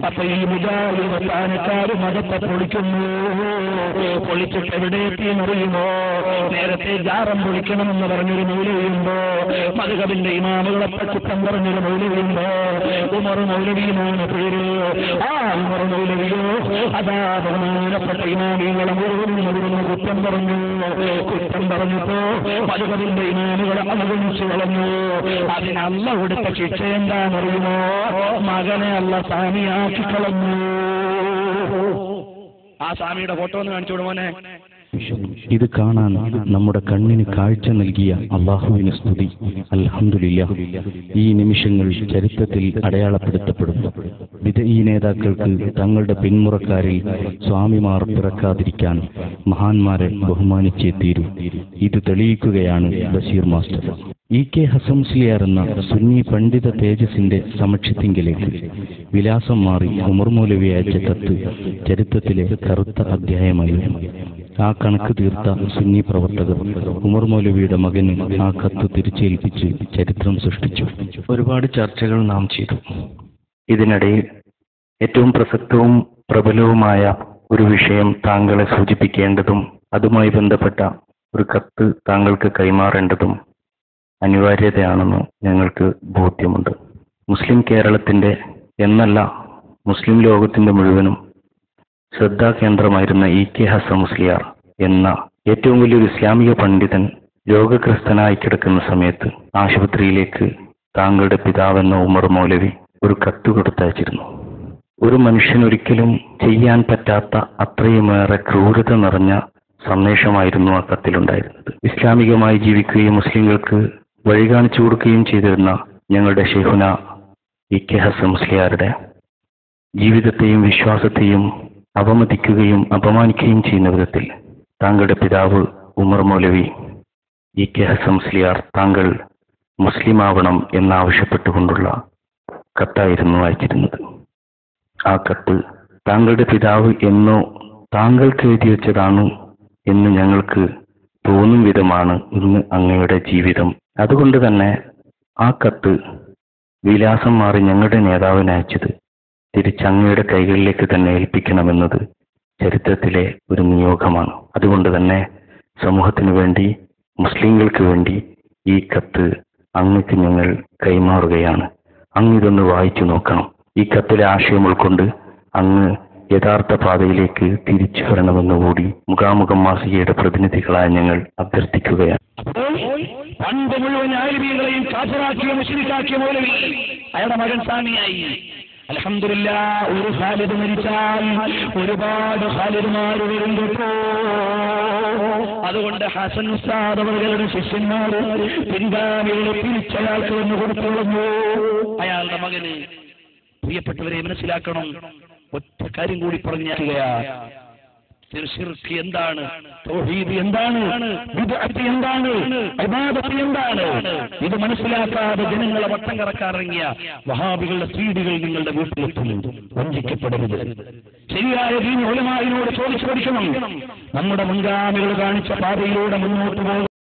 അപ്പൊ ഈ മുജാഹിദ് പ്രസ്ഥാനക്കാർ മതത്തെ പൊളിക്കുന്നു. പൊളിച്ചിട്ട് എവിടെ എത്തിയെന്നറിയുമോ? നേരത്തെ ജാറം പൊളിക്കണമെന്ന് പറഞ്ഞൊരു മൗലവിയുണ്ടോ? മദ്ഹബിന്റെ ഇമാമുകളെ കുറ്റം പറഞ്ഞൊരു മൗലവിയുണ്ടോ? ഉമർ മൗലവിയുമാണ് പേര്. ആ ഉമർ മൗലവിയോ അതാ ബഹുമാനപ്പെട്ട ഇമാമികളെ മുഴുവനും കുറ്റം പറഞ്ഞു. കുറ്റം പറഞ്ഞപ്പോ മദ്ഹബിന്റെ ഇമാമുകളെ അവഗണിച്ചു കളഞ്ഞു. അതിന് അല്ലാഹു കൊടുത്ത ശിക്ഷ എന്താണെന്നറിയുമോ? മകനെ അല്ലാഹു സാമിയാക്കി കളഞ്ഞു. ആ സ്വാമിയുടെ ഫോട്ടോ ഒന്ന് കാണിച്ചു വിടുമോനെ. ഇത് കാണാൻ നമ്മുടെ കണ്ണിന് കാഴ്ച നൽകിയ അല്ലാഹുവിന് സ്തുതി. അൽഹംദുലില്ലാഹ്. ഈ നിമിഷങ്ങൾ ചരിത്രത്തിൽ അടയാളപ്പെടുത്തപ്പെടുന്നു. വിദഈ നേതാക്കൾക്ക് തങ്ങളുടെ പിന്മുറക്കാരിൽ സ്വാമിമാർ പിറക്കാതിരിക്കാൻ മഹാന്മാരെ ബഹുമാനിച്ചേ തീരൂ. ഇത് തെളിയിക്കുകയാണ് ബഷീർ മാസ്റ്റർ. EK ഹസൻ മുസ്ലിയാർ എന്ന സുന്നി പണ്ഡിത തേജസിന്റെ സമക്ഷത്തിങ്കിലേക്ക് വിലാസം മാറി ഉമർ മൗലവി അയച്ച കത്ത് ചരിത്രത്തിലെ കറുത്ത അധ്യായമായിരുന്നു. ആ കണക്ക് തീർത്ത സുന്നി പ്രവർത്തകർ ഉമർ മൗലവിയുടെ മകന് ആ കത്ത് തിരിച്ചേൽപ്പിച്ച് ചരിത്രം സൃഷ്ടിച്ചു. ഒരുപാട് ചർച്ചകൾ നാം ചെയ്തു. ഇതിനിടയിൽ ഏറ്റവും പ്രസക്തവും പ്രബലവുമായ ഒരു വിഷയം താങ്കളെ സൂചിപ്പിക്കേണ്ടതും അതുമായി ബന്ധപ്പെട്ട ഒരു കത്ത് താങ്കൾക്ക് കൈമാറേണ്ടതും അനിവാര്യതയാണെന്ന് ഞങ്ങൾക്ക് ബോധ്യമുണ്ട്. മുസ്ലിം കേരളത്തിന്റെ എന്നല്ല മുസ്ലിം ലോകത്തിന്റെ മുഴുവനും ശ്രദ്ധാകേന്ദ്രമായിരുന്ന EK ഹസൻ മുസ്ലിയാർ എന്ന ഏറ്റവും വലിയൊരു ഇസ്ലാമിക പണ്ഡിതൻ രോഗഗ്രസ്തനായി കിടക്കുന്ന സമയത്ത് ആശുപത്രിയിലേക്ക് താങ്കളുടെ പിതാവെന്ന ഉമർ മൗലവി ഒരു കത്ത് കൊടുത്തയച്ചിരുന്നു. ഒരു മനുഷ്യൻ ഒരിക്കലും ചെയ്യാൻ പറ്റാത്ത അത്രയുമേറെ ക്രൂരത നിറഞ്ഞ സന്ദേശമായിരുന്നു ആ കത്തിലുണ്ടായിരുന്നത്. ഇസ്ലാമികമായി ജീവിക്കുകയും മുസ്ലിങ്ങൾക്ക് വഴി കാണിച്ചു കൊടുക്കുകയും ചെയ്തിരുന്ന ഞങ്ങളുടെ ശൈഖുന EK ഹസൻ മുസ്ലിയാരുടെ ജീവിതത്തെയും വിശ്വാസത്തെയും അപമാനിക്കുകയും ചെയ്യുന്ന വിധത്തിൽ താങ്കളുടെ പിതാവ് ഉമർ മൗലവി EK ഹസൻ മുസ്ലിയാർ താങ്കൾ മുസ്ലിം ആവണം എന്നാവശ്യപ്പെട്ടുകൊണ്ടുള്ള കത്തായിരുന്നു അയച്ചിരുന്നത്. ആ കത്ത് താങ്കളുടെ പിതാവ് എന്നോ താങ്കൾക്ക് എഴുതി വെച്ചതാണ് എന്ന് ഞങ്ങൾക്ക് തോന്നും വിധമാണ് ഇന്ന് അങ്ങയുടെ ജീവിതം. അതുകൊണ്ട് തന്നെ ആ കത്ത് വിലാസം മാറി ഞങ്ങളുടെ നേതാവിന് അയച്ചത് തിരിച്ചങ്ങയുടെ കൈകളിലേക്ക് തന്നെ ഏൽപ്പിക്കണമെന്നത് ചരിത്രത്തിലെ ഒരു നിയോഗമാണ്. അതുകൊണ്ട് തന്നെ സമൂഹത്തിന് വേണ്ടി, മുസ്ലിങ്ങൾക്ക് വേണ്ടി ഈ കത്ത് അങ്ങക്ക് ഞങ്ങൾ കൈമാറുകയാണ്. അങ്ങ് ഇതൊന്ന് വായിച്ചു നോക്കണം. ഈ കത്തിലെ ആശയം ഉൾക്കൊണ്ട് അങ്ങ് യഥാർത്ഥ പാതയിലേക്ക് തിരിച്ചു വരണമെന്നുകൂടി മുഖാമുഖം മാസികയുടെ പ്രതിനിധികളായ ഞങ്ങൾ അഭ്യർത്ഥിക്കുകയാണ്. പണ്ട് മുഴുവൻ ആലിമീങ്ങളെയും കാഫിറാക്കിയ മുശ്രിക്കാക്കിയ മൗലവി അയാളുടെ മകൻ സാമിയായി. അൽഹംദുലില്ലാഹ്, ഒരു ഖാലിദ് മരിച്ചാൽ ഒരുപാട് ഖാലിദുമാർ വരും കേട്ടോ. അതുകൊണ്ട് ഹസൻ ഉസ്താദ് അവരുടെ ശിഷ്യന്മാർ പിൻഗാമികളെ തിരിച്ചയാൾക്ക് വന്ന് കൊടുത്തുള്ളൂ. അയാളുടെ മകന് പ്രിയപ്പെട്ടവരെ മനസ്സിലാക്കണം, ഒറ്റ കാര്യം കൂടി പറഞ്ഞിരിക്കുകയാ. ശിർക്ക് എന്താണ്, തൗഹീദ് എന്താണ്, ബിദ്അത്ത് എന്താണ്, ഇബാദത്ത് എന്താണ്, ഇത് മനസ്സിലാക്കാതെ ജനങ്ങളെ വട്ടം കറക്കാറിറങ്ങിയ വഹാബികളുടെ സീഡികൾ നിങ്ങളുടെ വീട്ടിലെത്തുന്നു. വഞ്ചിക്കപ്പെടരുത്. ശരിയായ ദീൻ ഉലമാഇനോട് ചോദിച്ചു പഠിക്കണം. നമ്മുടെ മുൻഗാമികൾ കാണിച്ച പാതയിലൂടെ മുന്നോട്ട് പോകും.